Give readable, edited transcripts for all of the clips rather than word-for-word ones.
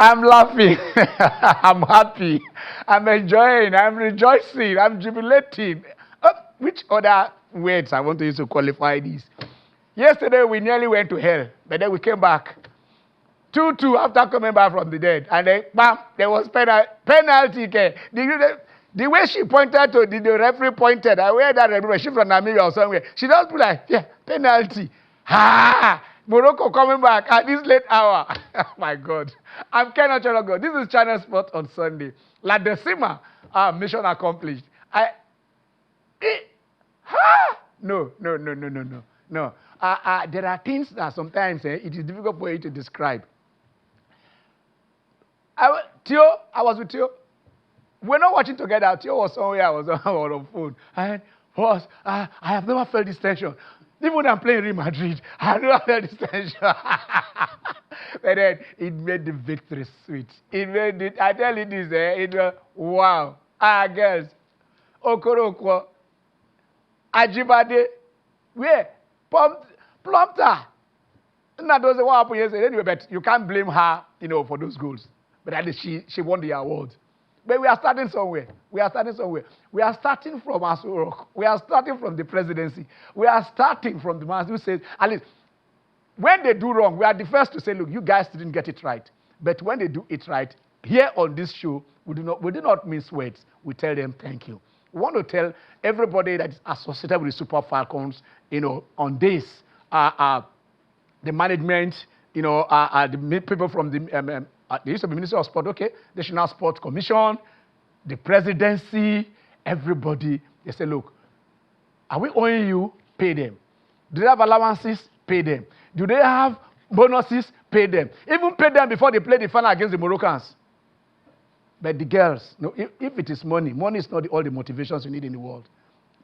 I'm laughing. I'm happy. I'm enjoying. I'm rejoicing. I'm jubilating. Which other words I want to use to qualify this? Yesterday we nearly went to hell, but then we came back. 2-2 after coming back from the dead. And then, bam, there was penalty. The way she pointed to, the referee pointed, I wear that referee, she from Namibia or somewhere. She just put like, yeah, penalty. Morocco coming back at this late hour. Oh my God. I'm cannot go. This is Channel Sport on Sunday. La Decima, mission accomplished. No. There are things that sometimes it is difficult for you to describe. I was with Theo. We're not watching together. Theo was somewhere. I was on the phone. And boss, I have never felt this tension. Even when I'm playing Real Madrid, I have never felt this tension. But then it made the victory sweet. It made it. I tell you this, it was wow. Girls, Okorokwo, Ajibade, where Plumpter. That was what happened yesterday. Anyway, but you can't blame her, for those goals. But at least she won the award. But we are starting somewhere. We are starting from Asurok. We are starting from the presidency. We are starting from the man who says, at least, when they do wrong, we are the first to say, look, you guys didn't get it right. But when they do it right, here on this show, we do not mince words. We tell them thank you. We want to tell everybody that is associated with the Super Falcons, on this, the management, the people from the they used to be Minister of Sport, okay, National Sports Commission, the presidency, everybody. They say, look, are we owing you? Pay them. Do they have allowances? Pay them. Do they have bonuses? Pay them. Even pay them before they play the final against the Moroccans. But the girls, no, if it is money is not all the motivations you need in the world.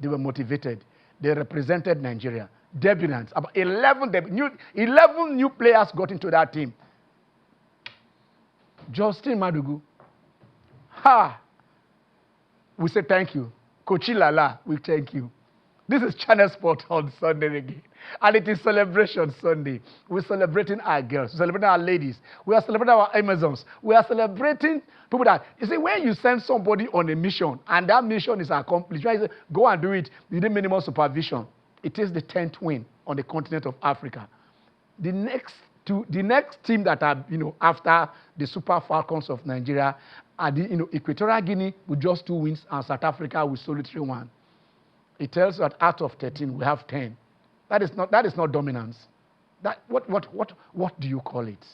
They were motivated. They represented Nigeria. Debutants. About 11 new players got into that team. Justin Madugu. We say thank you. Kochi Lala, we thank you. This is Channel Sport on Sunday again. And it is Celebration Sunday. We're celebrating our girls. We're celebrating our ladies. We are celebrating our Amazons. We are celebrating people that, you see, when you send somebody on a mission and that mission is accomplished, you say, go and do it within minimum supervision. It is the 10th win on the continent of Africa. The next team that are, after the Super Falcons of Nigeria are the, Equatorial Guinea with just 2 wins and South Africa with solitary 1. It tells you that out of 13, we have 10. That is not dominance. What do you call it?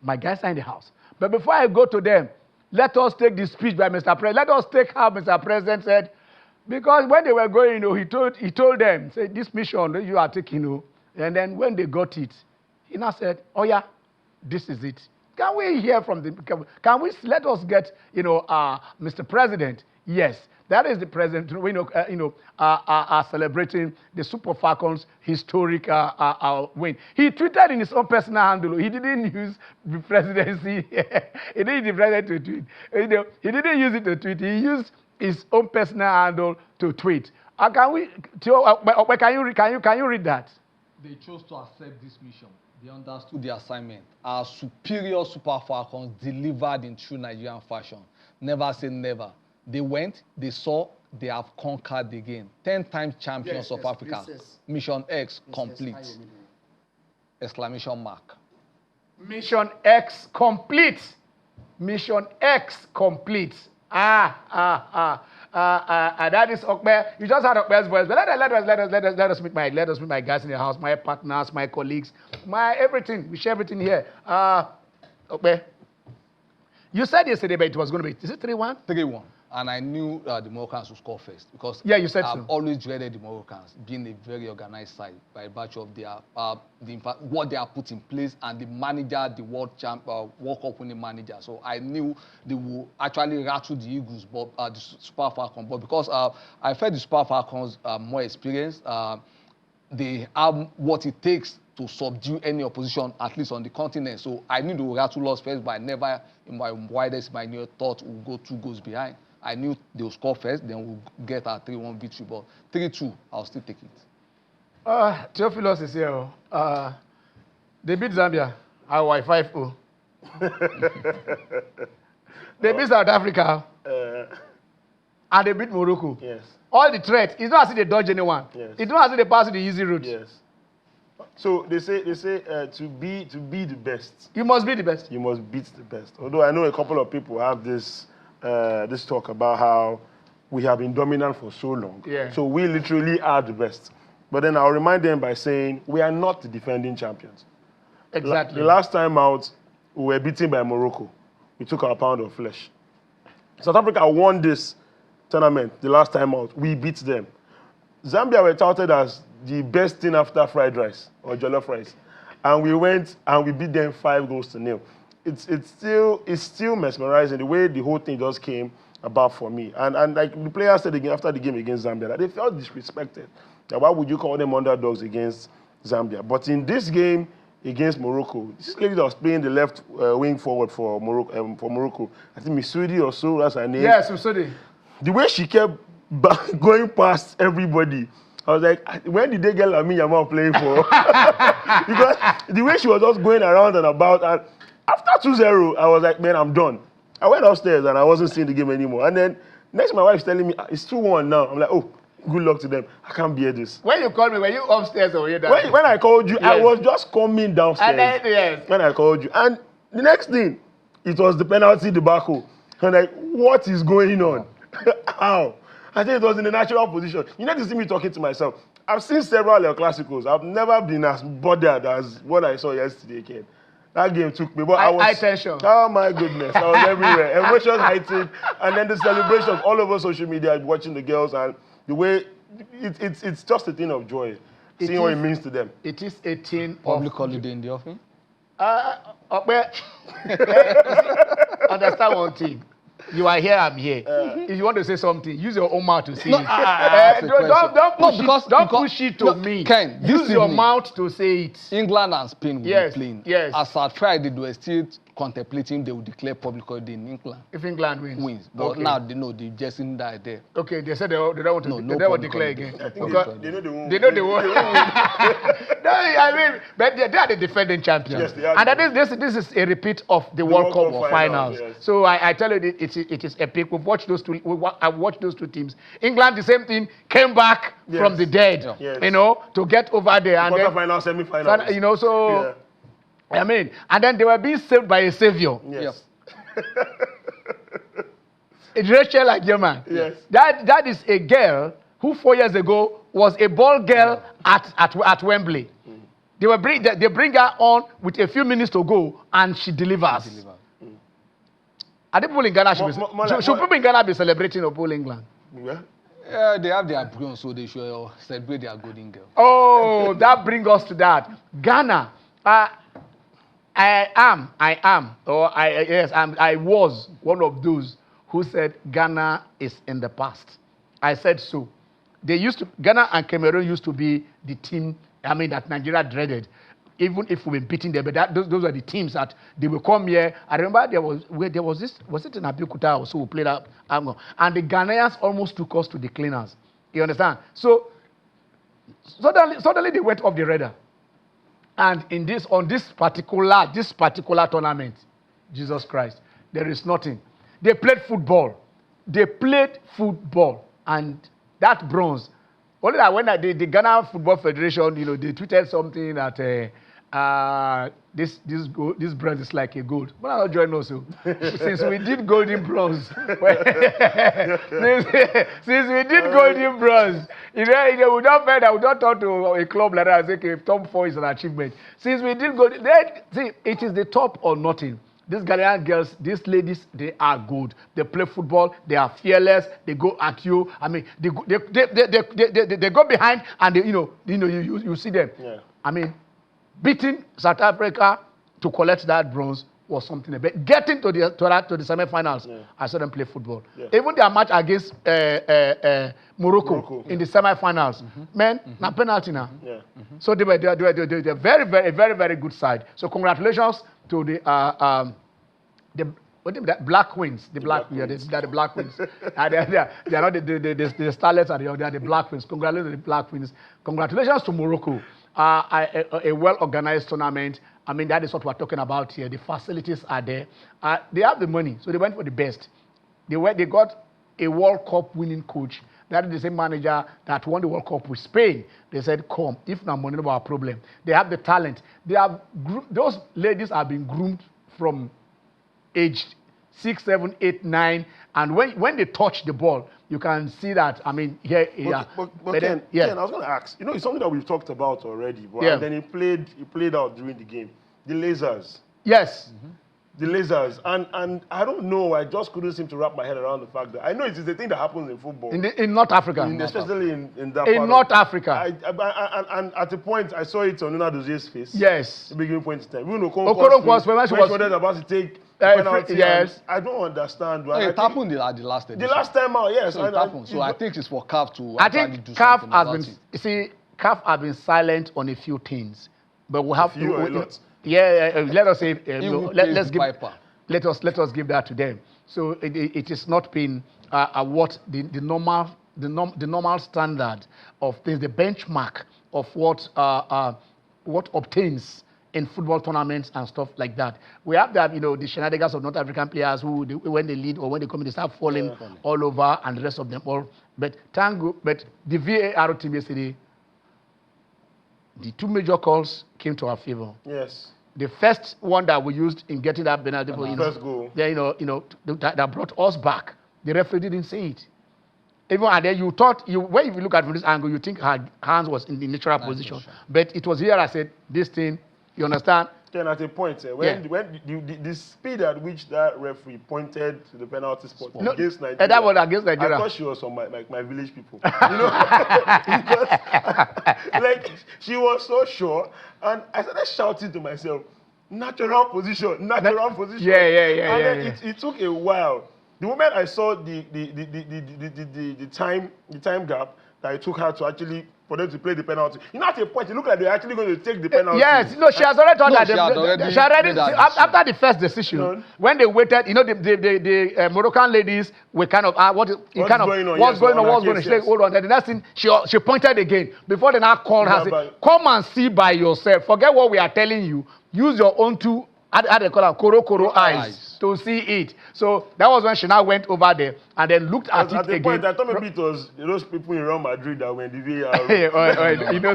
My guys are in the house. But before I go to them, let us take the speech by Mr. President. Let us take how Mr. President said, because when they were going, he told them, say, this mission that you are taking, and then when they got it, he now said, oh yeah, this is it. Can we hear from let us get, Mr. President? Yes, that is the president, celebrating the Super Falcons' historic win. He tweeted in his own personal handle. He didn't use the presidency. He didn't use the president to tweet. He didn't use it to tweet. He used his own personal handle to tweet. Can you read that? They chose to accept this mission. They understood the assignment. Our superior Super Falcons delivered in true Nigerian fashion. Never say never. They went, they saw, they have conquered again. 10 times champions of Africa. Mission X complete. Exclamation mark. Mission X complete. Mission X complete. That is Okbe. You just had Okbe's voice, but let us meet my guys in the house, my partners, my colleagues, my everything. We share everything here. Okbe, you said yesterday, but it was going to be. Is it 3-1? 3-1. And I knew the Moroccans would score first because you said I've always dreaded the Moroccans being a very organized side by virtue of their what they are put in place and the manager, the World Cup winning manager. So I knew they will actually rattle the Eagles, but the Super Falcons. But because I felt the Super Falcons are more experienced, they have what it takes to subdue any opposition, at least on the continent. So I knew they would rattle us first, but I never, in my wildest mind, thought we'll go 2 goals behind. I knew they would score first, then we'll get a 3-1 victory. But 3-2, I'll still take it. Theophilus is here. They beat Zambia. Hawaii 5-0. They beat South Africa. And they beat Morocco. Yes. All the threats. It's not as if they dodge anyone. Yes. It's not as if they pass the easy route. Yes. So they say to be the best. You must be the best. You must beat the best. Although I know a couple of people have this talk about how we have been dominant for so long. Yeah. So we literally are the best. But then I'll remind them by saying we are not the defending champions. Exactly. The last time out, we were beaten by Morocco. We took our pound of flesh. South Africa won this tournament the last time out. We beat them. Zambia were touted as the best thing after fried rice or jollof rice. And we went and we beat them 5-0. It's still mesmerizing the way the whole thing just came about for me. And like the players said again after the game against Zambia, that they felt disrespected. That why would you call them underdogs against Zambia? But in this game against Morocco, this lady that was playing the left wing forward for Morocco, I think Missoudi or so, that's her name. Yes, Missoudi. The way she kept going past everybody, I was like, when did they get Lamine Yamal playing for? Because the way she was just going around and about, and after 2-0, I was like, man, I'm done. I went upstairs and I wasn't seeing the game anymore. And then next, my wife's telling me, it's 2-1 now. I'm like, oh, good luck to them. I can't bear this. When you called me, were you upstairs or were you down? When I called you, Yes. I was just coming downstairs. And then, yes. When I called you. And the next thing, it was the penalty debacle. And like, what is going on? How? I think it was in a natural position. You need to see me talking to myself. I've seen several El Clasicos. I've never been as bothered as what I saw yesterday, Ken. That game took me. But I was... High tension. Oh, my goodness. I was everywhere. Emotions heightened. And then the celebrations all over social media, watching the girls. And the way... It's just a thing of joy. Seeing what it means to them. It is a thing Public holiday in the offing? Understand one thing. You are here, I'm here. If you want to say something, use your own mouth to say it. Don't push it to me. Ken, use your mouth to say it. England and Spain will be playing. Yes. As at Friday, they were still contemplating they will declare public holiday in England. If England wins. But now they know they just in that there. Okay, they said they don't want to, No they don't want to declare again. I think Okay. they know they won't. They know they won't. No, I mean, but they are the defending champions. Yes, they are. And this is a repeat of the World Cup finals. Yes. So I tell you, it is epic. We've watched those two. I've watched those two teams. England, the same thing, came back from the dead. Yeah. Yes. You know, to get over there. And then, Quarterfinal, semi-final. you know, so I mean, and then they were being saved by a savior. Yes. Rachel Agyemang. Yes. That is a girl who 4 years ago was a ball girl at Wembley. They bring her on with a few minutes to go, and she delivers. Are the people in Ghana should people in Ghana be celebrating or England? Yeah. They have their bronze, so they should celebrate their golden girl. Oh, that brings us to that. Ghana. I was one of those who said Ghana is in the past. I said so. Ghana and Cameroon used to be the team, that Nigeria dreaded. Even if we were beating them, but those are the teams that they will come here. I remember there was this, was it in Abeokuta or so we played up, and the Ghanaians almost took us to the cleaners. You understand? So suddenly they went off the radar. And on this particular tournament, Jesus Christ, there is nothing. They played football. And that bronze. Only that when the Ghana Football Federation, they tweeted something that this bronze is like a gold. But I'll join also. Since we did golden bronze, since we did golden bronze, we don't talk to a club like that and say, okay, top 4 is an achievement. Since we did golden, it is the top or nothing. These Ghanaian girls, these ladies, they are good. They play football. They are fearless. They go at you. They go behind and you see them. Yeah. Beating South Africa to collect that bronze was something. But getting to the semi-finals, I saw them play football. Yeah. Even their match against Morocco in the semi-finals, na penalty now. Yeah. So they're very, very, very, very good side. So congratulations to the Black Queens. The Black Queens. They're the Black Queens. They are not the starlets, they are the Black Queens. Congratulations to the Black Queens. Congratulations to Morocco. a well-organized tournament. I mean, that is what we're talking about here. The facilities are there. They have the money, so they went for the best. They got a World Cup winning coach. That is the same manager that won the World Cup with Spain. They said, come, if not money, no our problem. They have the talent. Those ladies have been groomed from age 6, 7, 8, 9. And when they touch the ball, you can see that, I mean, here, But Ken, I was going to ask, you know, it's something that we've talked about already, but and then he played out during the game. The lasers. Yes. Mm-hmm. The lasers. And I don't know, I just couldn't seem to wrap my head around the fact that I know it is the thing that happens in football. In North Africa. Especially in that part. In North Africa. And at the point, I saw it on Nuna Dozier's face. Yes. The beginning point in time. Even Okoronkwo was when she was about to take penalty. Yes. I don't understand. It happened at the last edition. The last time out, yes. So it happened. So I think it's for CAF to actually do something about it. You see, CAF has been silent on a few things. But we have to... let us say... let us give that to them. So it is not been what the normal standard of things, the benchmark of what obtains in football tournaments and stuff like that. We have that, the shenanigans of North African players who, when they lead or when they come in, they start falling all over, and the rest of them all. But the VAR team yesterday, the two major calls came to our favor. Yes. The first one that we used in getting that penalty, first goal. That brought us back. The referee didn't see it. Even and then you thought when you look at it from this angle, you think her hands was in the natural position. But it was here I said this thing. You understand? Then at a point, when the speed at which that referee pointed to the penalty spot against Nigeria, that was against Nigeria. I thought she was from my village people. Like she was so sure, and I started shouting to myself, "Natural position, natural position." And then it took a while. The moment I saw the time gap that it took her to actually for them to play the penalty. At a point, it looked like they're actually going to take the penalty. Yes, she has already thought that. She already after the first decision, when they waited, the Moroccan ladies were kind of what's going on. She said, hold on. Then the next thing, she pointed again before they now called her. Say, come and see by yourself. Forget what we are telling you. Use your own two. How they call them? Koro eyes to see it. So that was when she now went over there and then looked at it again. At the point, I thought maybe it was those people in Real Madrid that went the VAR.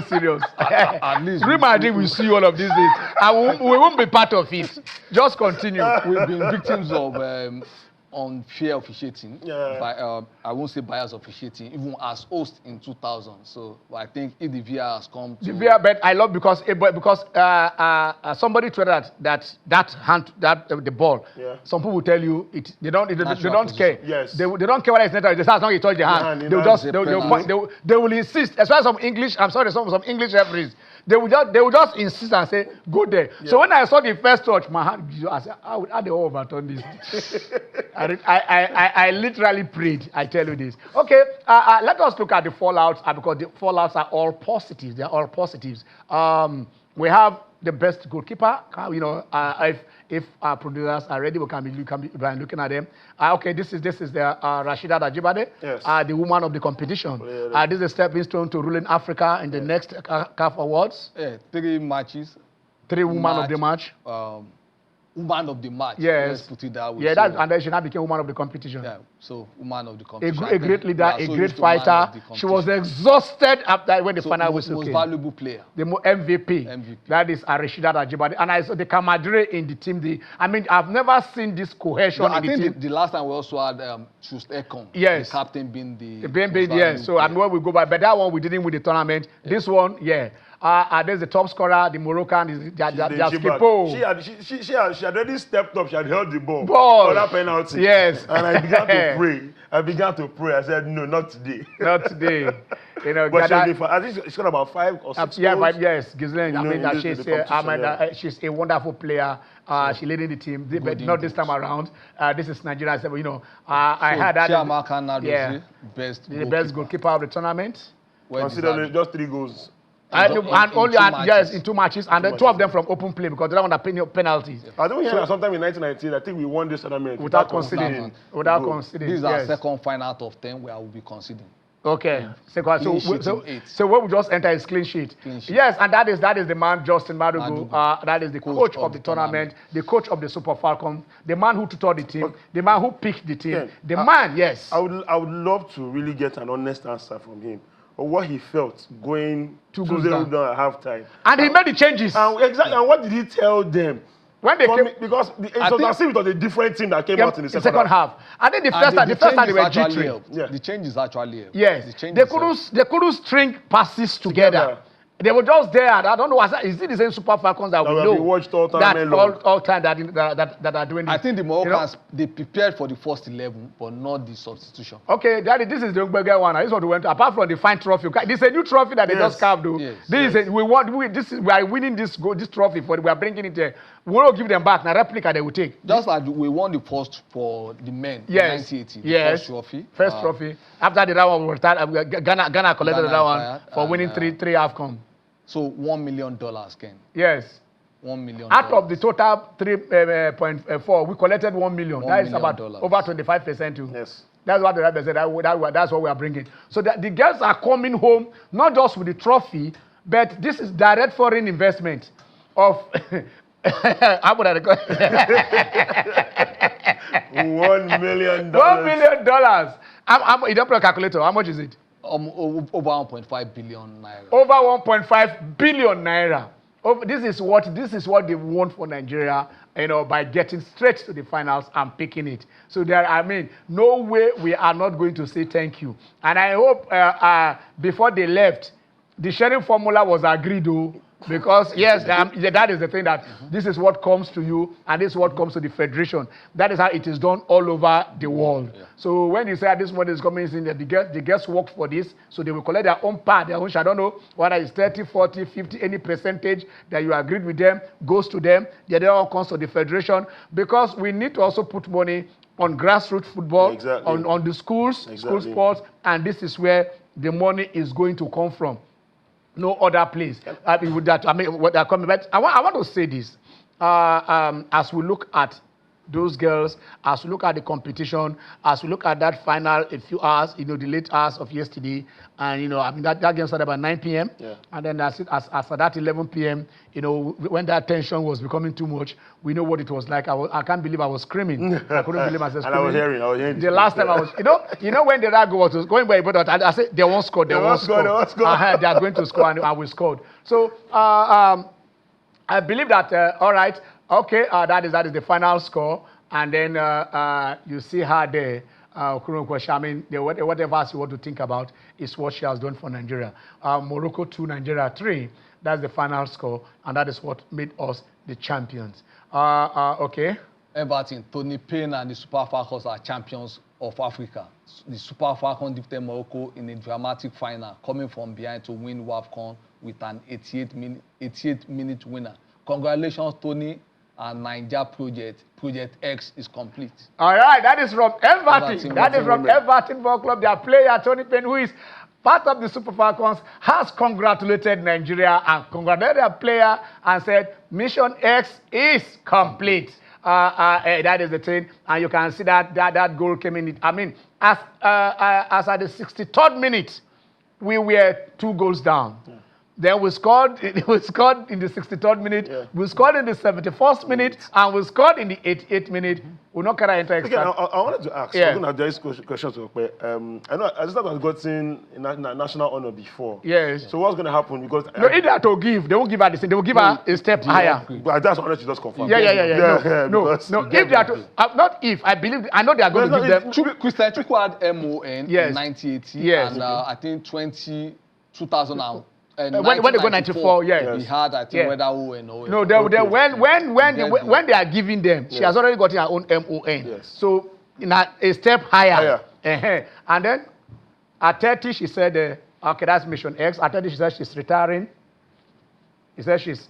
Serious. At least Real Madrid will see all of these things. And we won't be part of it. Just continue. We've been victims of unfair officiating. By, I won't say bias officiating, even as host in 2000. So I think if the VAR has come to... The VAR, but I love because somebody told the ball. Yeah. Some people will tell you they don't care. Yes. They don't care whether it's net or it's not you touch the hand. They will insist. Especially some English referees. They will just insist and say, go there. Yeah. So when I saw the first touch, my hand, I said, how they all overturn this? I literally prayed, I tell you this. Okay, let us look at the fallouts, because the fallouts are all positives. They are all positives. We have the best goalkeeper. If our producers are ready, we can be looking at them. Okay, this is the Rashida Ajibade, yes. The woman of the competition. This is a stepping stone to ruling Africa in the next CAF Awards. 3 matches. 3 women of the match. Woman of the match. Yes. Let's put it that way. Yeah, and then she now became woman of the competition. Yeah, so woman of the competition. A great leader, a great fighter. She was exhausted after when the final was okay. Most valuable player. The MVP. That is Rashida Ajibade. And I saw the camaraderie in the team. I've never seen this cohesion in the team. I think the last time we also had Chus Ekong, yes. The captain being the yes. So when we go by, but that one we didn't win the tournament. Yeah. This one, yeah. There's the top scorer, the Moroccan, she had already stepped up. She had held the ball for that penalty. Yes. And I began to pray. I said, no, not today. Not today. But I think she's got about 5 or 6 goals. Yeah, 5 years. Ghislaine, she's a wonderful player. She's leading the team, but not this time around. This is Nigeria. I had that. The best goalkeeper of the tournament. Considering just 3 goals. In 2 matches, and then 2 of them from open play because they don't want to pay penalties. I don't hear sometime in 1919, I think we won this tournament without conceding. This is our second final out of 10 where I will be conceding. Okay. So Clean sheet in 8. so what we just enter is clean sheet. Clean sheet. Yes, and that is the man Justin Madugu. That is the coach of the tournament, the coach of the Super Falcons, the man who tutored the team, the man who picked the team, the man. Yes. I would love to really get an honest answer from him or what he felt going 2-0 down at halftime. And he made the changes. Exactly. And what did he tell them? When they came, because it was as if it was a different team that came out in the second half. I think the first time they were jittery. Yeah. The changes actually helped. Yes, they couldn't string passes together. They were just there. I don't know. Is it the same Super Falcons that we know? We watched all time all time that are doing this? I think the Moroccans, they prepared for the first 11, but not the substitution. Okay, Daddy, this is the bigger one. I just want to went apart from the fine trophy. This is a new trophy that they just carved. We are winning this trophy we are bringing it there. We will give them back. Now replica they will take. Just like we won the first for the men in 1980. Yes. First trophy. First trophy. After the that one, we retired. Ghana collected that one for winning three AFCON. So $1 million, Ken. Yes. $1 million. Out of the total 3.4, we collected 1 million. That is about over 25% too. Yes. That's what the rabbi said. That's what we are bringing. So the girls are coming home not just with the trophy, but this is direct foreign investment of. How would I call it? $1 million. $1 million. You don't put a calculator. How much is it? Over 1.5 billion naira. Over 1.5 billion naira. This is what they want for Nigeria, by getting straight to the finals and picking it. So no way we are not going to say thank you. And I hope before they left, the sharing formula was agreed though. Because yes, that is the thing that this is what comes to you and this is what comes to the federation. That is how it is done all over the world. Yeah. So when you say this money is coming in, the guests work for this, so they will collect their own part, their own share. I don't know whether it's 30, 40, 50, any percentage that you agreed with them goes to them. The other all comes to the federation because we need to also put money on grassroots football, on the schools, school sports, and this is where the money is going to come from. No other place. What they're coming. But I want to say this. As we look at those girls, as we look at the competition, as we look at that final, a few hours, the late hours of yesterday, and that game started about 9 p.m. Yeah. And then as for that 11 p.m., when that tension was becoming too much, we know what it was like. I can't believe I was screaming. I couldn't believe myself screaming. And I was hearing. The last time I was, when the Rago was going by, but I said they won't score. They won't score. They are going to score, and we scored. So I believe that all right. Okay, that is the final score, and then you see her there. Whatever else you want to think about is what she has done for Nigeria. Morocco 2, Nigeria 3. That's the final score, and that is what made us the champions. Okay. Everton, Tony Payne and the Super Falcons are champions of Africa. The Super Falcons defeated Morocco in a dramatic final, coming from behind to win WAFCON with an 88-minute winner. Congratulations, Tony. And Niger Project X is complete. All right, that is from Everton. That is from Everton Football Club. Their player, Tony Payne, who is part of the Super Falcons, has congratulated Nigeria and congratulated their player and said, Mission X is complete. That is the thing. And you can see that goal came in. As at the 63rd minute, we were 2 goals down. Yeah. Then we scored in the 63rd minute, we scored in the 71st minute, and we scored in the 88th minute. We're not going to enter extra. Again, I wanted to ask, I'm going to address questions. I know I just have gotten national honor before. Yes. So what's going to happen? Because no, if they have to give, they won't give her the same. They will give her a step higher. But that's honor she just confirmed. Yeah. No. If they are to, not if, I know they are going to give them. Christian Chukwu had MON in 1980, and I think 2000. When they go 94, he had, I think, whether O-N or no, when they are giving them, she has already got her own MON. Yes. So a step higher. And then at 30, she said, okay, that's Mission X. At 30, she said she's retiring. He said she's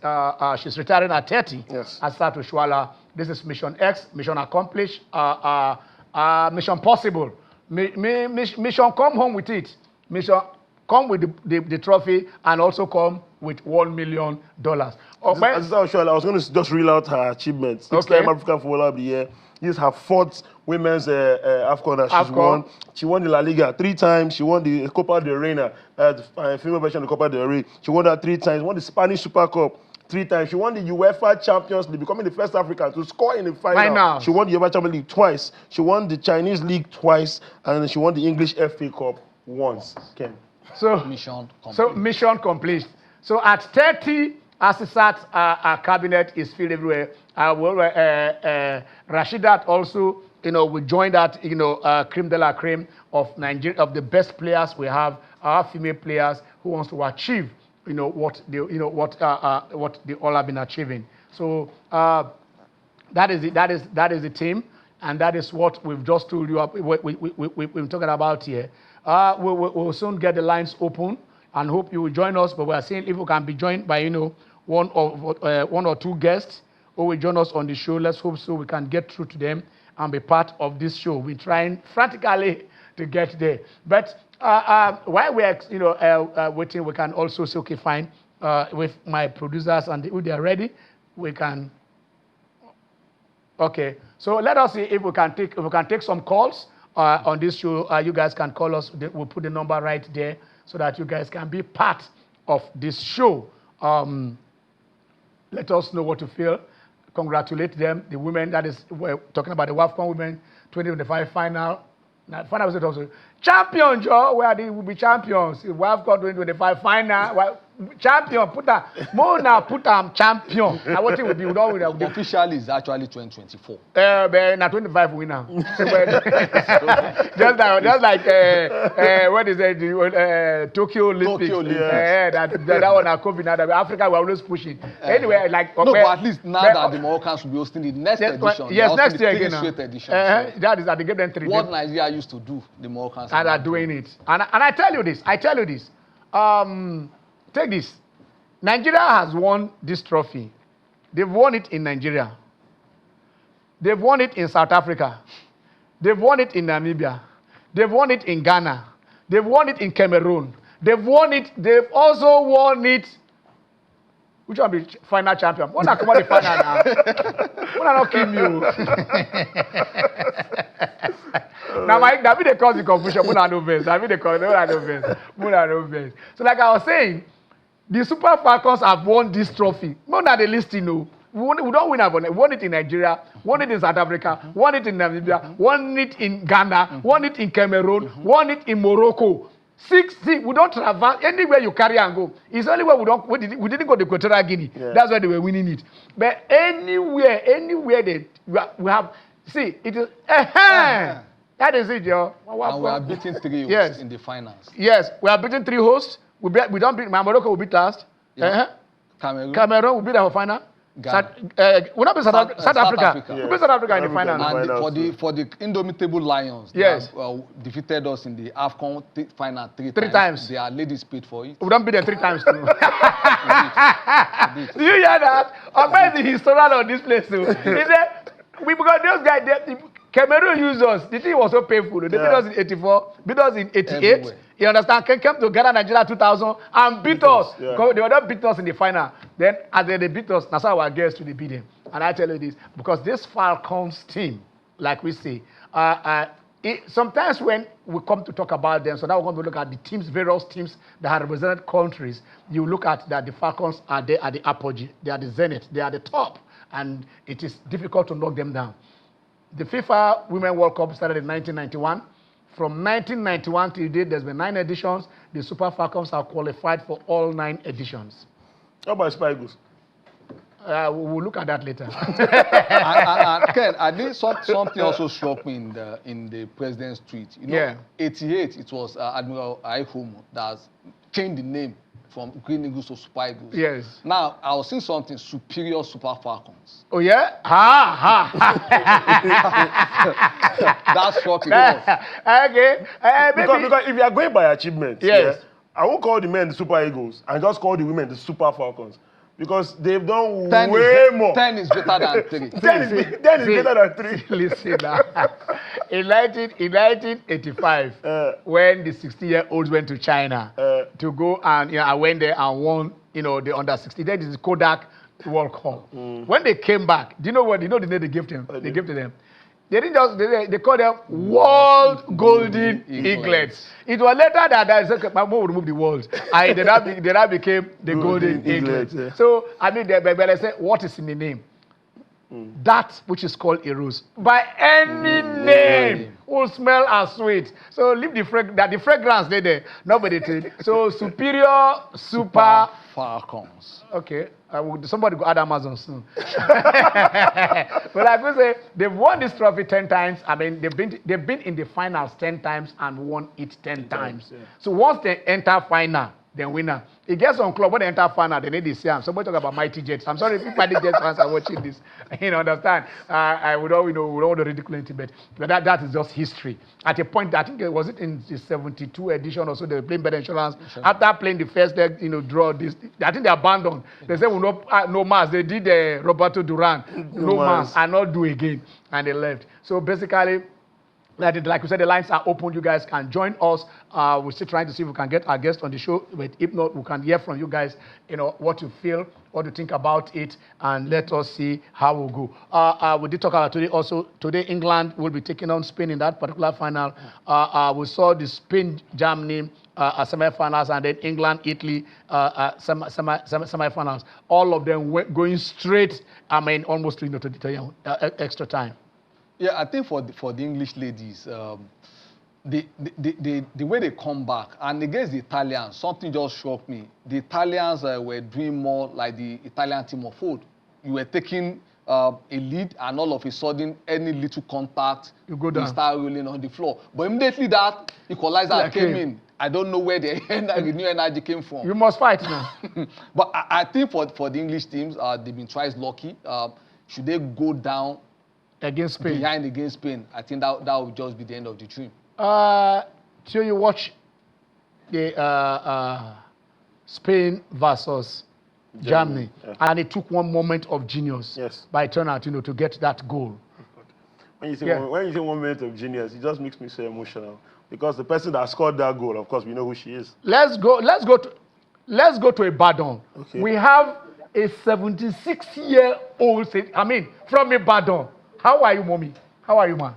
retiring at 30. Yes. I start to Shwala. This is Mission X, mission accomplished, mission possible. Mission come home with it. Mission come with the trophy and also come with $1 million. I was going to just reel out her achievements. 6-time African Footballer of the Year, This is her 4th women's AFCON that she's AFCON. won. She won the La Liga 3 times. She won the Copa del Rey, the female version of the Copa del Rey. She won that 3 times. Won the Spanish Super Cup 3 times. She won the UEFA Champions League, becoming the first African to score in the final. She won the UEFA Champions League twice. She won the Chinese League twice, and she won the English FA Cup once. Ken. So mission complete. So at 30, Assisat cabinet is filled everywhere. Rashidat also, we joined that, creme de la creme of Nigeria, of the best players we have, our female players who wants to achieve, what they all have been achieving. So that is the team, and that is what we've just told you. We're talking about here. We'll soon get the lines open and hope you will join us. But we are saying if we can be joined by one or two guests who will join us on the show, let's hope so we can get through to them and be part of this show. We're trying frantically to get there. But while we're waiting, we can also say, okay, fine, with my producers and if they're ready, we can. Okay, so let us see if we can take some calls on this show. You guys can call us. We'll put the number right there so that you guys can be part of this show. Let us know what you feel. Congratulate them, the women. That is, we're talking about the WAFCON women 2025 final. Now, final was also champion, Joe. Where they will be champions. WAFCON 2025 final. Well, champion. Put champion. And what it will be? Officially is actually 2024. But not 25 winner. just like what is it? Tokyo Olympics. That one are COVID. Now Africa we're always pushing. Anyway, like no, but at least now that the Moroccans will be hosting the next edition. Yes, next year again. That is that they give them 3. What Nigeria used to do, the Moroccans are doing it. And I tell you this. Take this. Nigeria has won this trophy. They've won it in Nigeria. They've won it in South Africa. They've won it in Namibia. They've won it in Ghana. They've won it in Cameroon. They've also won it. Which one be final champion? When I come out the final now, when I not kill you. Now, that be the cause the confusion. So, like I was saying, the Super Falcons have won this trophy. More than the list, We don't win it. We won it in Nigeria, won it in South Africa, won it in Namibia, won it in Ghana, won it in Cameroon, won it in Morocco. 6, we don't travel anywhere you carry and go. It's only where we didn't go to Equatorial Guinea. Yeah. That's why they were winning it. But anywhere we have. See, it is. That is it, yo. And we are beating 3 hosts in the finals. Yes, we are beating 3 hosts. We don't beat. Morocco will beat last. Yeah. Cameroon will beat our final. We're not beat South Africa. Yeah. We beat South Africa in the final. And for the indomitable Lions, they have defeated us in the AFCON final 3 times. Their ladies paid for it. We don't beat them 3 times too. Do you hear that? Where is the historian on this place too? He said, because those guys, Cameroon used us. The thing was so painful. They beat us in 84, beat us in 88. Everywhere. You understand? Came to Ghana, Nigeria 2000 and beat us. Yeah. They were not beat us in the final. Then as they beat us, that's how our girls to beat them. And I tell you this, because this Falcons team, like we say, sometimes when we come to talk about them, so now we're going to look at the teams, various teams that have represented countries. You look at that the Falcons are there at the apogee, they are the zenith, they are the top, and it is difficult to knock them down. The FIFA Women's World Cup started in 1991. From 1991 till date, there's been 9 editions. The Super Falcons are qualified for all 9 editions. How about Super Eagles? We'll look at that later. Ken, I think something also struck me in the president's tweet. 88, it was Admiral Aihomo that changed the name from Green Eagles to Super Eagles. Yes. Now, I was seeing something, Superior Super Falcons. Oh, yeah? That's shocking. Okay. Because if you are going by achievement, yes. I won't call the men the Super Eagles and just call the women the Super Falcons. Because they've done 10 way more. 10 is better than 3. 10 is better than 3. Listen now. In 1985, when the 60-year-olds went to China to go and I went there and won, the under-60. That is the Kodak World Cup. When they came back, do you know what? You know the name they gave them? They gave to them They didn't just, they called them World Golden Eaglets. It was later that I said, my mom would remove the world. They now became the Golden Eaglets. Yeah. So, I mean, they said, what is in the name? That which is called a rose. By any name will smell as sweet. So leave the fragrance there. Nobody did. So superior, super Falcons. Okay, somebody go add Amazon soon. But like we say, they've won this trophy 10 times. I mean, they've been in the finals 10 times and won it 10 times. Yeah. So once they enter final, then winner. It gets on club when they enter final, they need to see. Somebody talk about Mighty Jets. I'm sorry if Mighty Jets fans are watching this. You know, understand? I would all, we don't want to ridicule it, but that is just history. At a point, I think it was in the 72 edition or so, they were playing better insurance. After playing the first leg, draw this. I think they abandoned. They said, no mass. They did Roberto Duran, no mass, and not do again, and they left. So basically, like we said, the lines are open. You guys can join us. We're still trying to see if we can get our guest on the show. But if not, we can hear from you guys, what you feel, what you think about it, and let us see how we'll go. We did talk about today also. Today, England will be taking on Spain in that particular final. We saw the Spain-Germany semi-finals, and then England-Italy semi-finals. All of them going straight, almost to the extra time. Yeah, I think for the English ladies, the way they come back, and against the Italians, something just shocked me. The Italians were doing more like the Italian team of old. You were taking a lead, and all of a sudden, any little contact, you start rolling on the floor. But immediately that equalizer came in. I don't know where the new energy came from. You must fight now. But I think for the English teams, they've been twice lucky. Should they go down against Spain? Behind against Spain, I think that would just be the end of the dream. So you watch the Spain versus Germany, and it took one moment of genius by turnout, to get that goal. When you say 1 minute of genius, it just makes me so emotional because the person that scored that goal, of course, we know who she is. Let's go to Ibadan. Okay. We have a 76-year-old, from Ibadan. How are you, mommy? How are you, ma?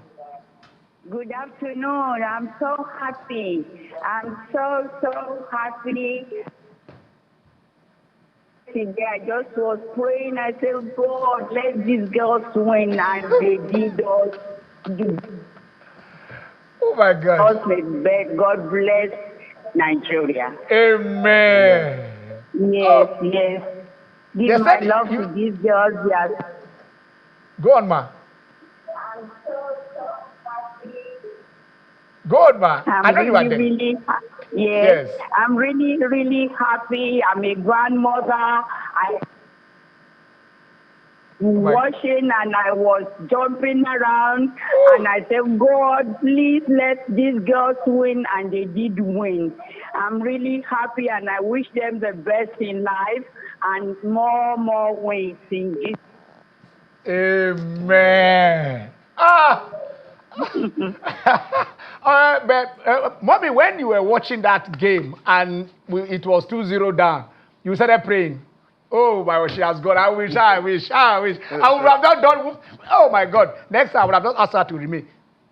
Good afternoon. I'm so happy. I'm so happy. Today I just was praying. I said, God, let these girls win, and they did us. Oh my God. God bless Nigeria. Amen. Yes. Give my love to these girls. Yes. Go on, ma. Go on, ma. I know you are there. Yes. I'm really happy. I'm a grandmother. I watching and I was jumping around and I said, God, please let these girls win, and they did win. I'm really happy and I wish them the best in life and more wins in Jesus. Amen. Mommy, when you were watching that game and it was 2-0 down, you started praying. Oh my God, she has gone. I wish. I would have not done. Oh my God. Next time I would have not asked her to remain.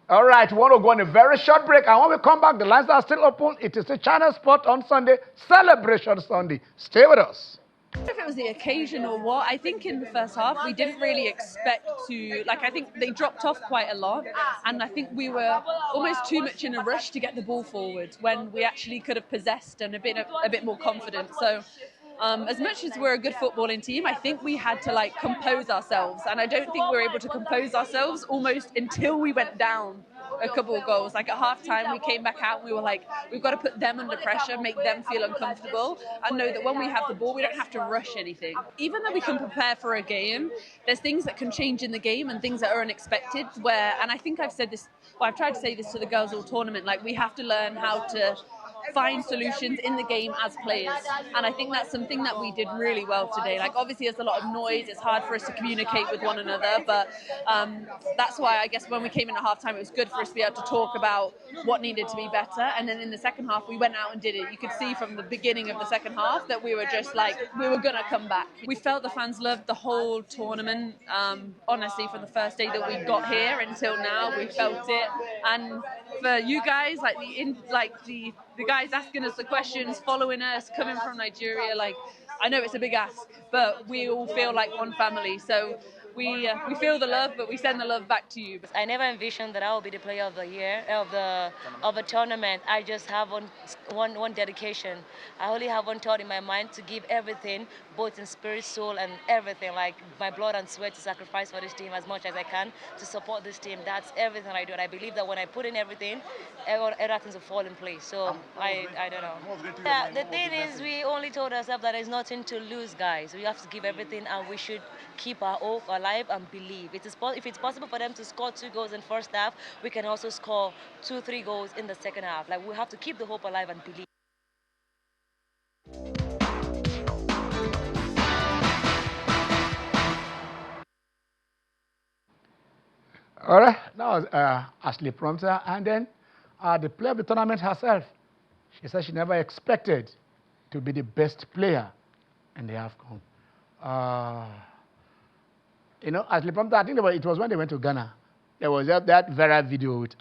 All right, we want to go on a very short break. And when we come back, the lines are still open. It is the China Sport on Sunday, Celebration Sunday. Stay with us. I don't know if it was the occasion or what. I think in the first half we didn't really expect to, I think they dropped off quite a lot, and I think we were almost too much in a rush to get the ball forward when we actually could have possessed and been a bit more confident. So as much as we're a good footballing team, I think we had to compose ourselves, and I don't think we were able to compose ourselves almost until we went down a couple of goals. At half-time, we came back out and we were we've got to put them under pressure, make them feel uncomfortable, and know that when we have the ball, we don't have to rush anything. Even though we can prepare for a game, there's things that can change in the game and things that are unexpected and I think I've said this, I've tried to say this to the girls all tournament, we have to learn how to find solutions in the game as players. And I think that's something that we did really well today. Like, obviously, there's a lot of noise. It's hard for us to communicate with one another. But that's why I guess when we came in at halftime, it was good for us to be able to talk about what needed to be better. And then in the second half, we went out and did it. You could see from the beginning of the second half that we were just like, we were going to come back. We felt the fans loved the whole tournament. Honestly, from the first day that we got here until now, we felt it. And for you guys, like the guys asking us the questions, following us, coming from Nigeria, like, I know it's a big ask, but we all feel like one family. So we feel the love, but we send the love back to you. I never envisioned that I will be the player of the year of a tournament. I just have one dedication. I only have one thought in my mind: to give everything, both in spirit, soul, and everything, like my blood and sweat, to sacrifice for this team as much as I can to support this team. That's everything I do, and I believe that when I put in everything, everything will fall in place. So I don't know. Yeah, the thing is, we only told ourselves that there's nothing to lose, guys. We have to give everything, and we should keep our hope alive and believe. If it's possible for them to score 2 goals in first half, we can also score 2-3 goals in the second half. Like, we have to keep the hope alive and believe. All right, that was Ashley Prompter, and then the player of the tournament herself. She said she never expected to be the best player in the AFCON. You know, Ashley Prompter, I think it was when they went to Ghana. There was that viral video with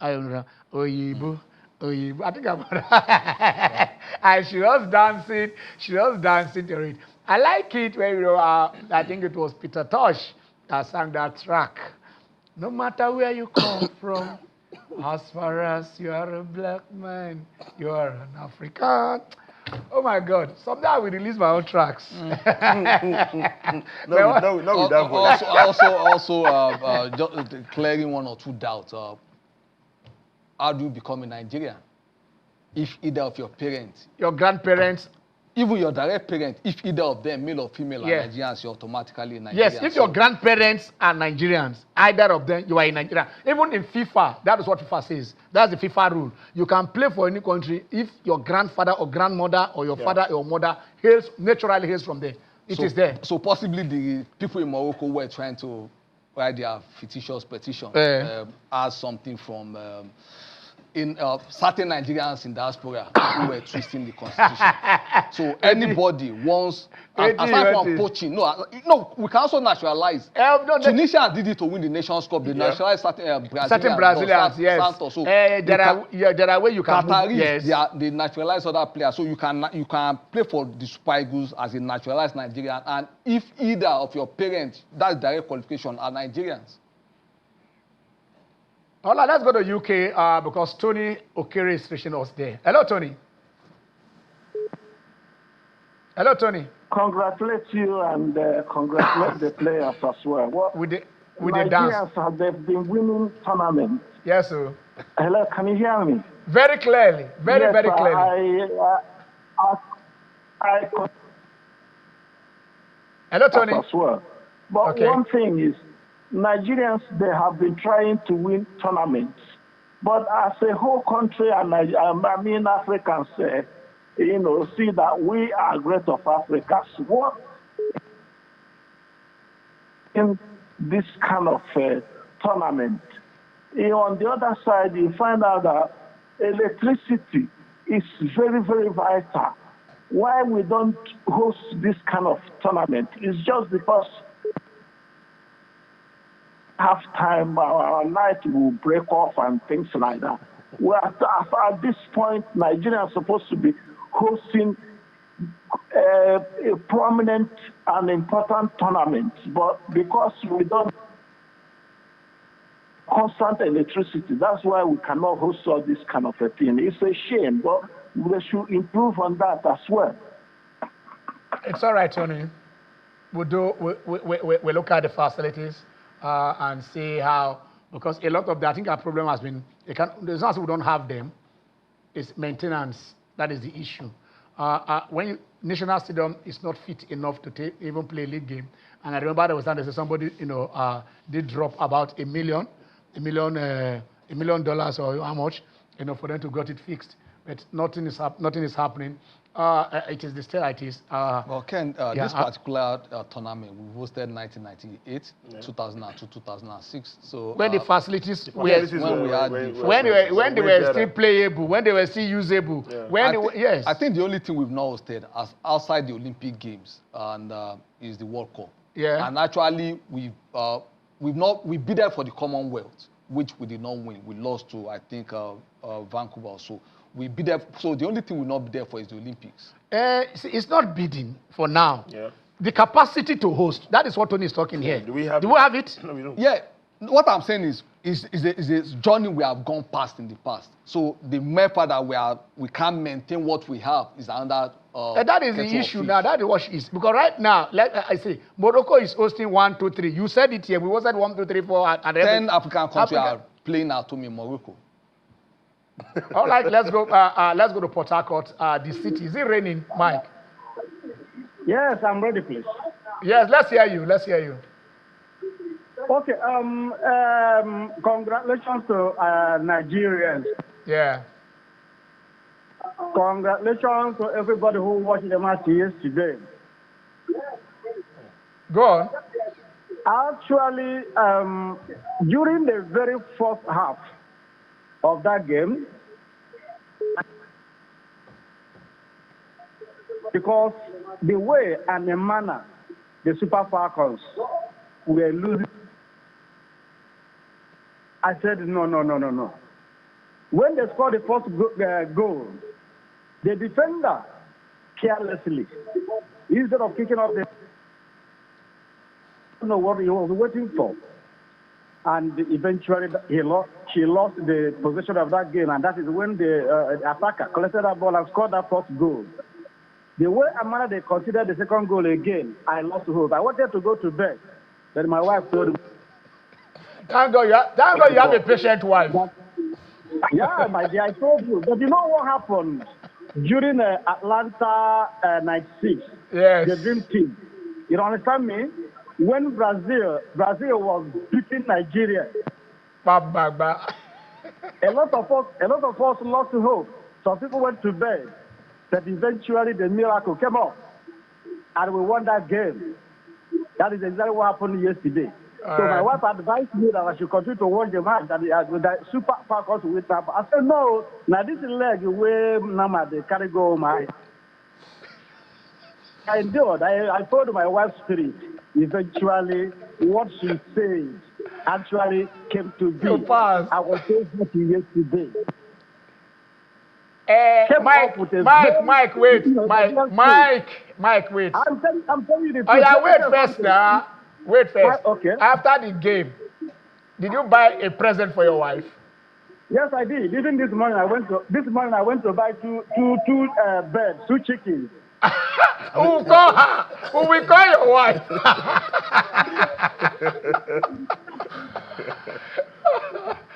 Oyibo. I think about that. And she was dancing. She was dancing to it. I like it when, you know, I think it was Peter Tosh that sang that track. No matter where you come from, as far as you are a black man, you are an African. Oh my God! Someday I will release my own tracks. No, with that voice. Also, just clearing one or two doubts. How do you become a Nigerian? If either of your parents, your grandparents, even your direct parents, if either of them, male or female, are Nigerians, you're automatically Nigerian. Yes, if your grandparents are Nigerians, either of them, you are in Nigeria. Even in FIFA, that is what FIFA says. That's the FIFA rule. You can play for any country if your grandfather or grandmother or your father or mother naturally hails from there. It is there. So possibly the people in Morocco were trying to write their fictitious petition as something from certain Nigerians in diaspora who were twisting the constitution. So anybody wants, aside from poaching, no, we can also naturalize. Tunisia did it to win the Nations Cup. They naturalized certain Brazilians, yes. Santos. So there are ways you can Qataris, move, yes. they naturalize other players. So you can play for the Super Eagles as a naturalized Nigerian. And if either of your parents, that's direct qualification, are Nigerians. All right, let's go to UK because Tony Okere is reaching us there. Hello, Tony. Hello, Tony. Congratulate you and congratulate the players as well. With the Nigerians dance. They've been winning tournaments. Yes, sir. Hello, can you hear me? Very clearly. Very clearly. Hello, Tony. As well. But one thing is, Nigerians, they have been trying to win tournaments. But as a whole country, and Africans, see that we are great of Africa. What in this kind of tournament? On the other side, you find out that electricity is very, very vital. Why we don't host this kind of tournament is just because half time our night will break off and things like that. At this point, Nigeria is supposed to be hosting a prominent and important tournament, but because we don't constant electricity, that's why we cannot host all this kind of a thing. It's a shame, but we should improve on that as well. It's all right, Tony. We look at the facilities and see how, because a lot of I think our problem has been, there's not we don't have them, it's maintenance. That is the issue. When National Stadium is not fit enough to even play a league game, and I remember there was somebody did drop about $1 million or how much for them to get it fixed. but nothing is happening. It is the still it is. Well, Ken, yeah, this particular tournament we hosted 1998, 2002, 2006. So when the facilities were when they were still playable, when they were still usable, yes. I think the only thing we've not hosted as outside the Olympic Games and is the World Cup. Yeah. And actually we bid for the Commonwealth, which we did not win. We lost to I think Vancouver. So we bid there. So the only thing we'll not be there for is the Olympics. It's not bidding for now. Yeah. The capacity to host. That is what Tony is talking here. Do we have it? No, we don't. Yeah. What I'm saying is a journey we have gone past in the past. So the mere fact that we can't maintain what we have is another. That is the issue now. That is what it is. Because right now, like I say, Morocco is hosting 1, 2, 3. You said it here. We hosted 1, 2, 3, 4. 10 African countries are playing at home in Morocco. All right, let's go. Let's go to Port Harcourt, the city. Is it raining, Mike? Yes, I'm ready, please. Yes, let's hear you. Let's hear you. Okay. Congratulations to Nigerians. Yeah. Congratulations to everybody who watched the match yesterday. Go on. Actually, during the very first half of that game, because the way and the manner the Super Falcons were losing, I said, no. When they scored the first goal, the defender carelessly, instead of kicking off the, I don't know what he was waiting for. And eventually she lost the possession of that game, and that is when the attacker collected that ball and scored that first goal. The way Amanda they considered the second goal again, I lost hope. I wanted to go to bed, but my wife told me. Thank God you have a patient wife. Yeah, my dear, I told you. But you know what happened during Atlanta 96? Yes. The dream team. You understand me? When Brazil was beating Nigeria, a lot of us lost hope. Some people went to bed, but eventually the miracle came up, and we won that game. That is exactly what happened yesterday. So my wife advised me that I should continue to watch the match, that the Super Falcons will win. I said, no, now this is leg where Nama they carry go my. I endured. I told my wife's spirit. Eventually, what she said actually came to be. I was so happy yesterday. Mike, wait. Mike, wait. I'm telling you the truth. Oh, yeah, wait first now. Wait first. Okay. After the game, did you buy a present for your wife? Yes, I did. Even this morning, I went to buy two birds, 2 chickens. Who will call her? Who will call your wife?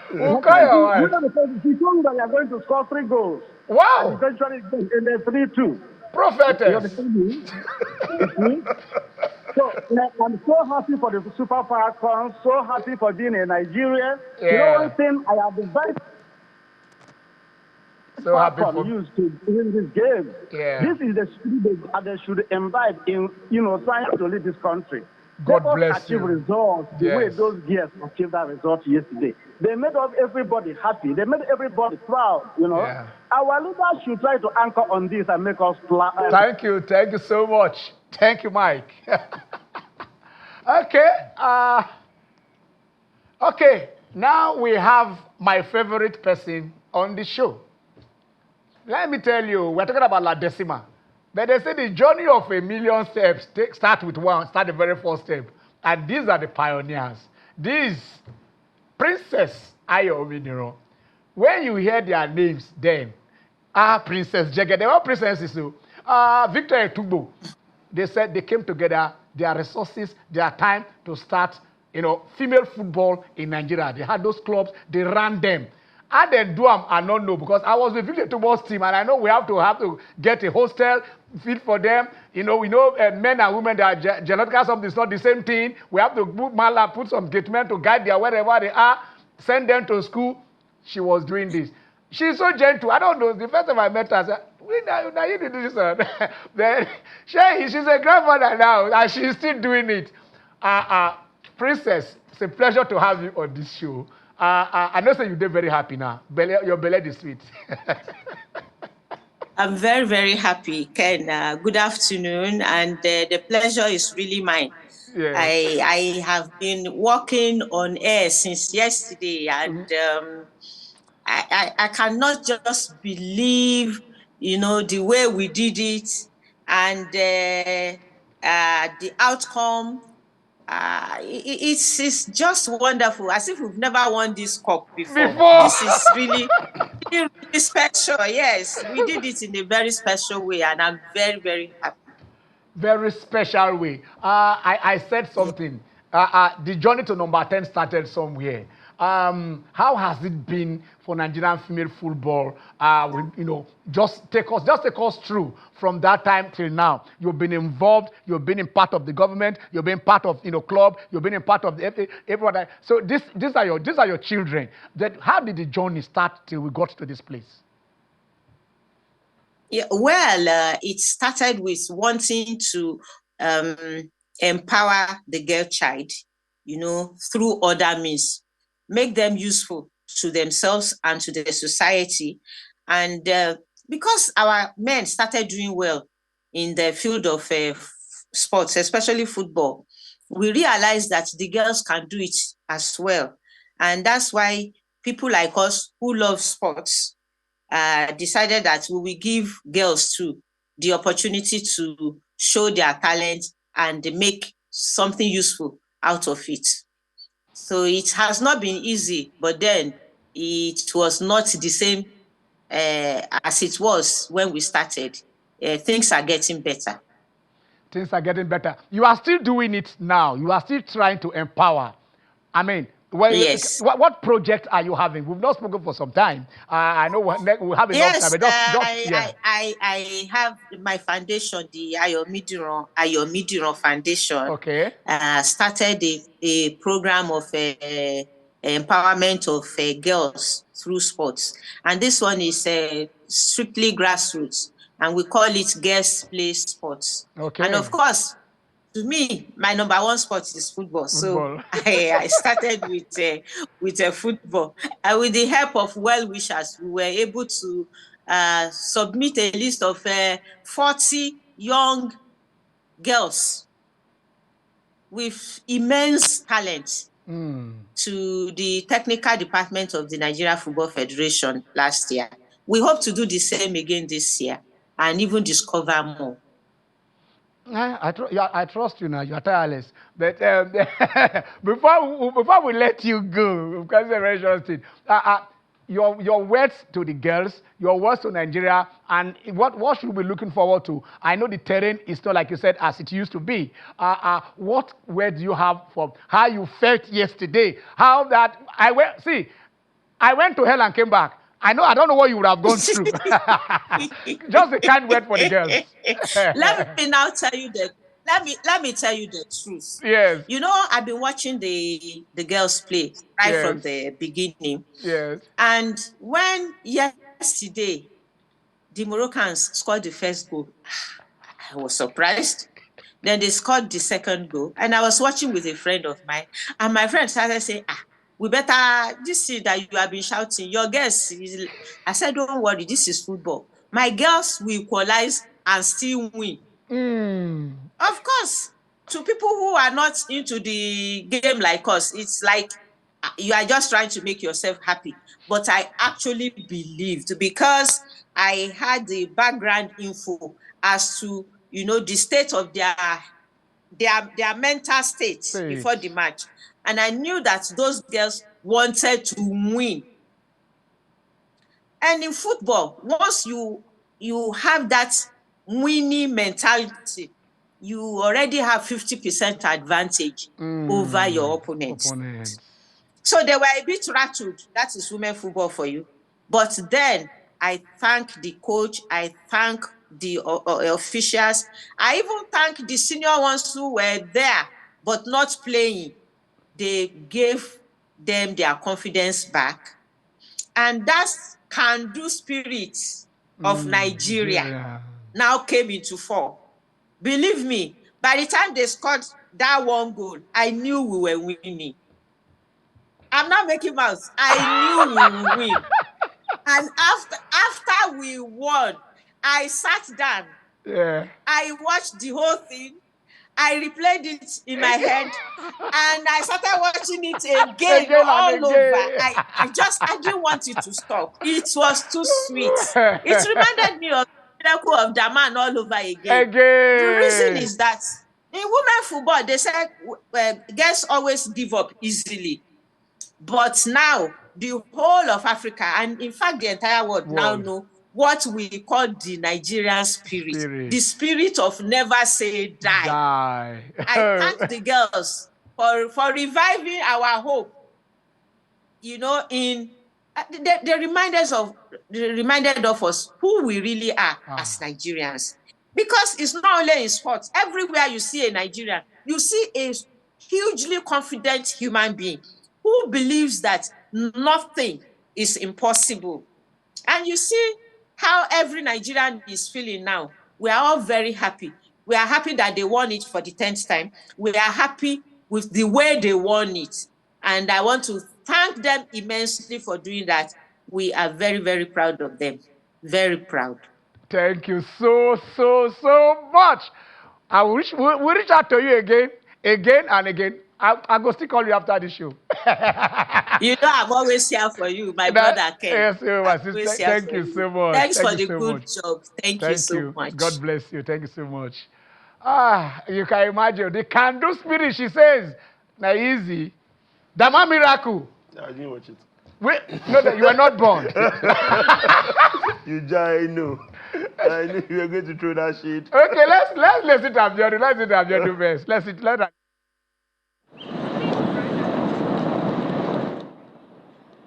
Who will call your wife? She told me that you are going to score 3 goals. Wow. And eventually, in the 3-2. Prophetess. You understand me? So I'm so happy for the Super Falcons, so happy for being a Nigerian. Yeah. You know one thing, I have advised so happy for used to win this game. Yeah. This is the spirit that they should imbibe in, trying to lead this country. God Let bless us achieve you. results the Yes. way those girls achieved that result yesterday. They made everybody happy. They made everybody proud, Yeah. Our leaders should try to anchor on this and make us proud. Thank you so much. Thank you, Mike. Okay, now we have my favorite person on the show. Let me tell you, we're talking about La Decima. But they say the journey of a million steps start the very first step. And these are the pioneers. These, Princess Ayo Ominiro. When you hear their names, then, Princess Jege, they were princesses, Victor Etugbo. They said they came together, their resources, their time to start, female football in Nigeria. They had those clubs, they ran them. I didn't do them, I don't know, because I was with Victor Etugbo's team, and I know we have to get a hostel, feed for them. We know men and women, that genetically something is not the same thing. We have to put some gate men to guide them wherever they are, send them to school. She was doing this. She's so gentle. I don't know. The first time I met her, I said, now you did this one. Then she's a grandmother now, and she's still doing it. Princess, it's a pleasure to have you on this show. I know that you're very happy now. Your belly is sweet. I'm very, very happy, Ken. Good afternoon, and the pleasure is really mine. Yes. I have been working on air since yesterday, and I cannot just believe, the way we did it, and the outcome. It's just wonderful, as if we've never won this cup before. This is really, really, really special. Yes, we did it in a very special way, and I'm very, very happy. Very special way. I said something. The journey to number 10 started somewhere. How has it been for Nigerian female football? Just take us through from that time till now. You've been involved. You've been in part of the government. You've been part of club. You've been in part of everyone. So these are your children. How did the journey start till we got to this place? Yeah, well, it started with wanting to empower the girl child, through other means, make them useful to themselves and to the society. And because our men started doing well in the field of sports, especially football, we realized that the girls can do it as well. And that's why people like us who love sports decided that we will give girls too the opportunity to show their talent and make something useful out of it. So it has not been easy, but then it was not the same as it was when we started. Things are getting better. Things are getting better. You are still doing it now. You are still trying to empower. I mean, yes. What project are you having? We've not spoken for some time. I know we'll have enough time. But I have my foundation, the Ayomidiran Foundation. Okay. Started a program of empowerment of girls through sports, and this one is strictly grassroots, and we call it Girls Play Sports. Okay. And of course, to me, my number one sport is football. So I started with football. And with the help of well-wishers, we were able to submit a list of 40 young girls with immense talent to the technical department of the Nigeria Football Federation last year. We hope to do the same again this year and even discover more. I trust you now. You are tireless. But before we let you go, because it's a very interesting. Your words to the girls, your words to Nigeria, and what should we be looking forward to? I know the terrain is not like you said as it used to be. What words do you have for how you felt yesterday? How that I went to hell and came back. I don't know what you would have gone through. Just a kind word for the girls. Let me now tell you that. Let me tell you the truth. Yes. I've been watching the girls play from the beginning. Yes. And when yesterday the Moroccans scored the first goal, I was surprised. Then they scored the second goal, and I was watching with a friend of mine, and my friend started saying, we better, this is that you have been shouting, your girls. I said, don't worry, this is football. My girls will equalize and still win. Of course, to people who are not into the game like us, it's like you are just trying to make yourself happy. But I actually believed, because I had the background info as to, the state of their mental state before the match. And I knew that those girls wanted to win. And in football, once you have that winning mentality, you already have 50% advantage over your opponents. So they were a bit rattled. That is women football for you. But then I thank the coach. I thank the officials. I even thank the senior ones who were there but not playing. They gave them their confidence back. And that's can-do spirit of Nigeria now came into form. Believe me, by the time they scored that one goal, I knew we were winning. I'm not making mouths. I knew we would win. And after we won, I sat down. Yeah. I watched the whole thing. I replayed it in my head, and I started watching it again all over. I didn't want it to stop. It was too sweet. It reminded me of the miracle of Daman all over again. The reason is that in women football, they said girls always give up easily. But now, the whole of Africa, and in fact, the entire world now know what we call the Nigerian spirit. The spirit of never say die. I thank the girls for reviving our hope. You know, they reminded of us who we really are as Nigerians. Because it's not only in sports. Everywhere you see a Nigerian, you see a hugely confident human being who believes that nothing is impossible. And you see how every Nigerian is feeling now. We are all very happy. We are happy that they won it for the 10th time. We are happy with the way they won it. And I want to thank them immensely for doing that. We are very, very proud of them. Very proud. Thank you so much. I wish we'll reach out to you again and again. I go still call you after the show. You know I'm always here for you, my brother Ken. Yes, my sister. Thank you so much. Thanks for the good job. Thank you so much. God bless you. Thank you so much. You can imagine the can-do spirit. She says, "Now easy, Dama miracle." I didn't watch it. Wait, no, you were not born. I knew you were going to throw that shit. Okay, let's listen to Abjadu. Let's listen to Abjadu first. Let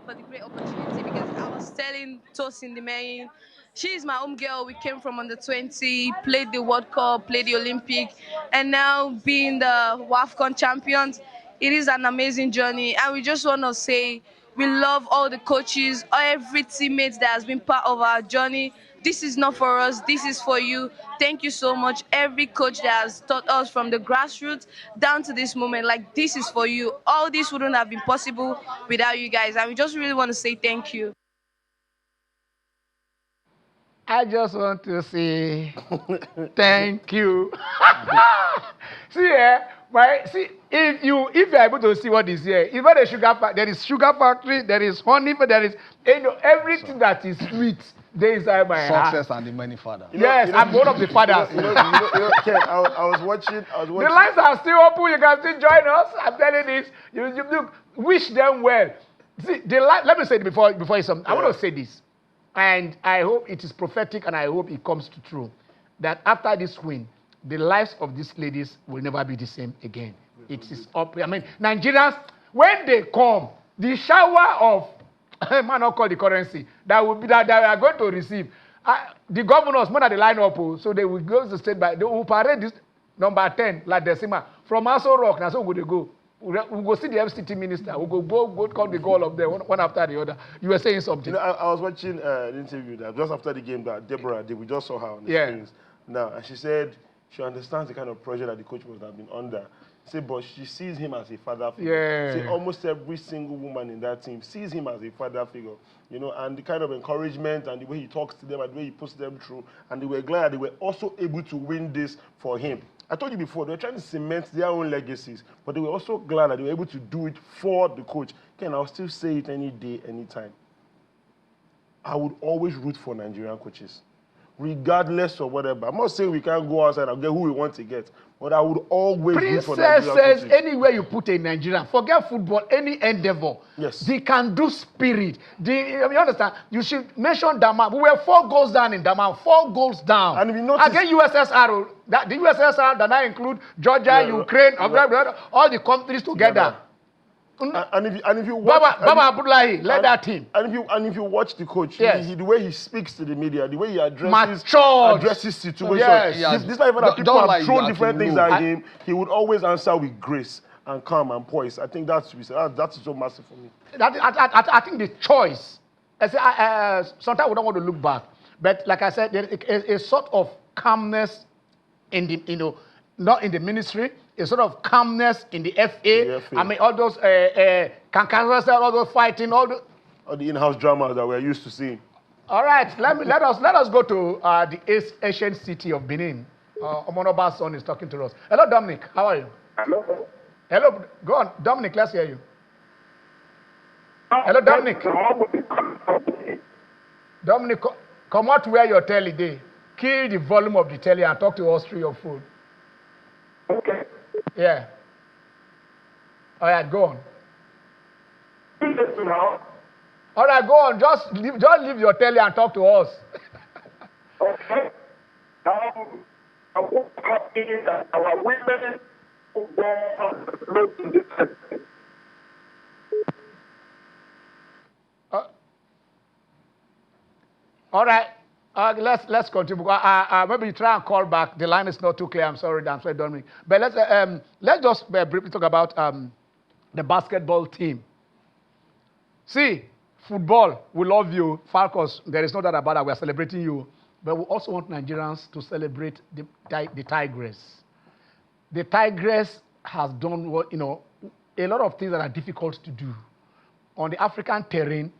for the great opportunity, because I was telling Tosin the main, she's my home girl. We came from under 20, played the World Cup, played the Olympic, and now being the WAFCON champions, it is an amazing journey. And we just want to say we love all the coaches, every teammate that has been part of our journey. This is not for us, this is for you. Thank you so much. Every coach that has taught us from the grassroots down to this moment, like, this is for you. All this wouldn't have been possible without you guys. And we just really want to say thank you. I just want to say thank you. See, if you're able to see what is here, even the sugar factory, there is sugar factory, there is honey, there is everything that is sweet. There inside my heart. Success and the many fathers. Yes, I'm one of the fathers. Ken, I was watching. The lines are still open. You can still join us. I'm telling this. You wish them well. See, let me say it before it's something. I want to say this, and I hope it is prophetic, and I hope it comes to true, that after this win, the lives of these ladies will never be the same again. It is up. I mean, Nigerians, when they come, the shower of man not call the currency that they are going to receive. The governors more than the line up, so they will go to state by. They will parade this number 10 like Decima from Aso Rock. Now so we go. We go see the FCT minister. We go call the goal of them one after the other. You were saying something. You know, I was watching an interview that just after the game that Deborah did. We just saw her on the screens now, and she said she understands the kind of pressure that the coach must have been under. Say, but she sees him as a father figure. Say, almost every single woman in that team sees him as a father figure. You know, and the kind of encouragement and the way he talks to them and the way he puts them through. And they were glad they were also able to win this for him. I told you before, they were trying to cement their own legacies, but they were also glad that they were able to do it for the coach. Ken, I'll still say it any day, anytime. I would always root for Nigerian coaches, regardless of whatever. I'm not saying we can't go outside and get who we want to get, but I would always root for Nigerian coaches. Princesses, anywhere you put a Nigerian, forget football, any endeavor. Yes. They can do spirit. You understand? You should mention Daman. We were 4 goals down in Daman, 4 goals down. And if you notice, again, USSR, the USSR that now include Georgia, Ukraine, all the countries together. And if you watch Baba Abdullahi led that team. And if you watch the coach, the way he speaks to the media, the way he addresses situations, despite that people have thrown different things at him, he would always answer with grace and calm and poise. I think that is so massive for me. I think the choice I say, sometimes we don't want to look back. But like I said, there is a sort of calmness in the, not in the ministry, a sort of calmness in the FA. I mean, all those, all those fighting, all the in-house dramas that we're used to seeing. All right, let us go to the ancient city of Benin. Omonoba's son is talking to us. Hello, Dominic. How are you? Hello. Hello. Go on, Dominic. Let's hear you. Hello, Dominic. Dominic, come out where your telly day. Kill the volume of the telly and talk to us through your phone. Okay. Yeah. All right, go on. All right, go on. Just leave your telly and talk to us. Okay. I want to that our women who go to this. All right. Let's continue. Maybe you try and call back. The line is not too clear. I'm sorry, Dominic. But let's just briefly talk about the basketball team. See, football, we love you. Falcons, there is no doubt about that. We are celebrating you. But we also want Nigerians to celebrate the Tigress. The Tigress has done what, a lot of things that are difficult to do. On the African terrain,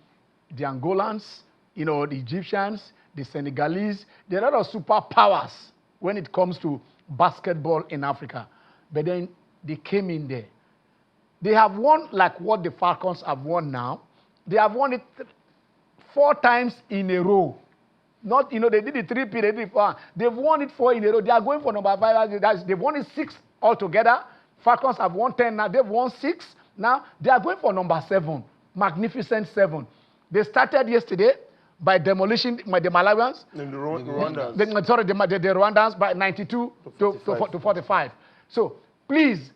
the Angolans, the Egyptians, the Senegalese, there are a lot of superpowers when it comes to basketball in Africa. But then they came in there. They have won like what the Falcons have won now. They have won it 4 times in a row. Not, they did it 3 periods, they did it 4. They've won it 4 in a row. They are going for number 5. They've won it 6 altogether. Falcons have won 10 now. They've won 6. Now they are going for number 7. Magnificent 7. They started yesterday by demolishing the Malawians. And the Rwandans. The Rwandans by 92 to 45. So please,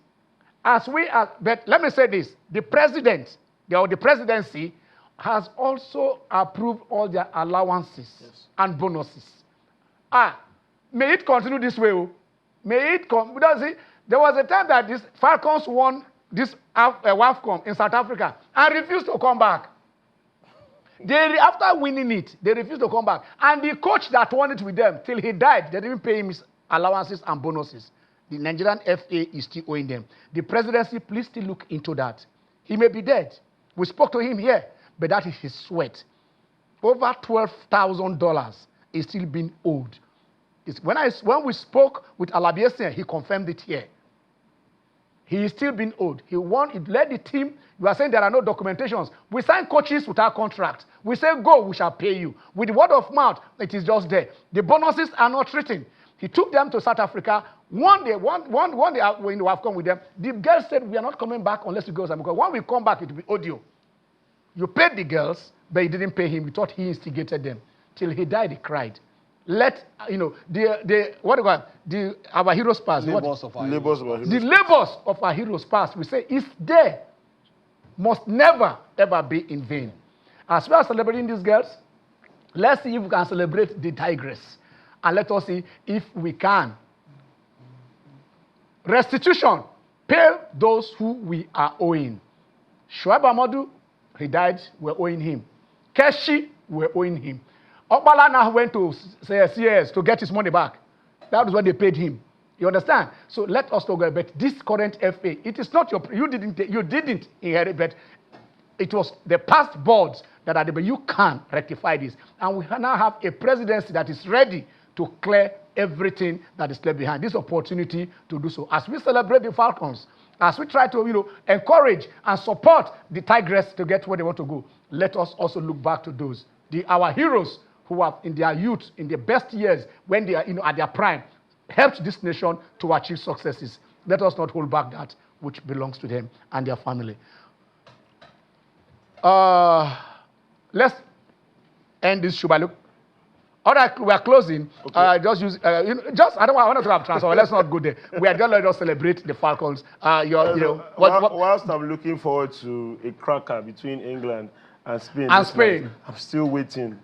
but let me say this: the president, the presidency, has also approved all their allowances and bonuses. May it continue this way. May it continue. There was a time that this Falcons won this WAFCON in South Africa and refused to come back. After winning it, they refused to come back. And the coach that won it with them, till he died, they didn't pay him his allowances and bonuses. The Nigerian FA is still owing them. The presidency, please still look into that. He may be dead. We spoke to him here, but that is his sweat. Over $12,000 is still being owed. When we spoke with Alabiesian, he confirmed it here. He is still being owed. He led the team. You are saying there are no documentations. We sign coaches without contracts. We say, go, we shall pay you. With the word of mouth, it is just there. The bonuses are not written. He took them to South Africa. One day, when we have come with them, the girls said, we are not coming back unless you go. Because when we come back, it will be audio. You paid the girls, but you didn't pay him. You thought he instigated them. Till he died, he cried. Let, our heroes past. The labors of our heroes past, we say, is there. Must never, ever be in vain. As we are celebrating these girls, let's see if we can celebrate the Tigress. And let us see if we can. Restitution. Pay those who we are owing. Shoaib Amadu, he died, we're owing him. Keshi, we're owing him. Okpala now went to CS to get his money back. That is what they paid him. You understand? So let us talk about this current FA. It is not you didn't inherit, but it was the past boards that are there, but you can rectify this. And we now have a presidency that is ready to clear everything that is left behind. This opportunity to do so. As we celebrate the Falcons, as we try to encourage and support the Tigress to get where they want to go, let us also look back to those, our heroes who have in their youth, in their best years, when they are at their prime, helped this nation to achieve successes. Let us not hold back that which belongs to them and their family. Let's end this show by look. All right, we are closing. Okay. I don't want to have transfer. Let's not go there. We are just let us celebrate the Falcons. Whilst I'm looking forward to a cracker between England and Spain. And Spain. I'm still waiting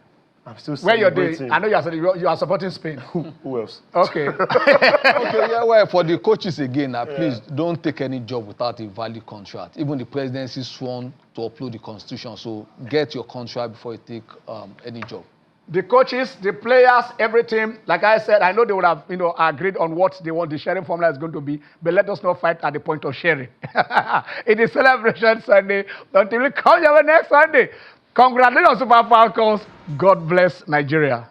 I'm still Where you're celebrating. I know you are supporting Spain. Who else? Okay. Okay, yeah, well, for the coaches again, please don't take any job without a valid contract. Even the presidency sworn to uphold the constitution, so get your contract before you take any job. The coaches, the players, everything. Like I said, I know they would have, agreed on what they want the sharing formula is going to be, but let us not fight at the point of sharing. It is Celebration Sunday. Until we come here next Sunday. Congratulations, Super Falcons. God bless Nigeria.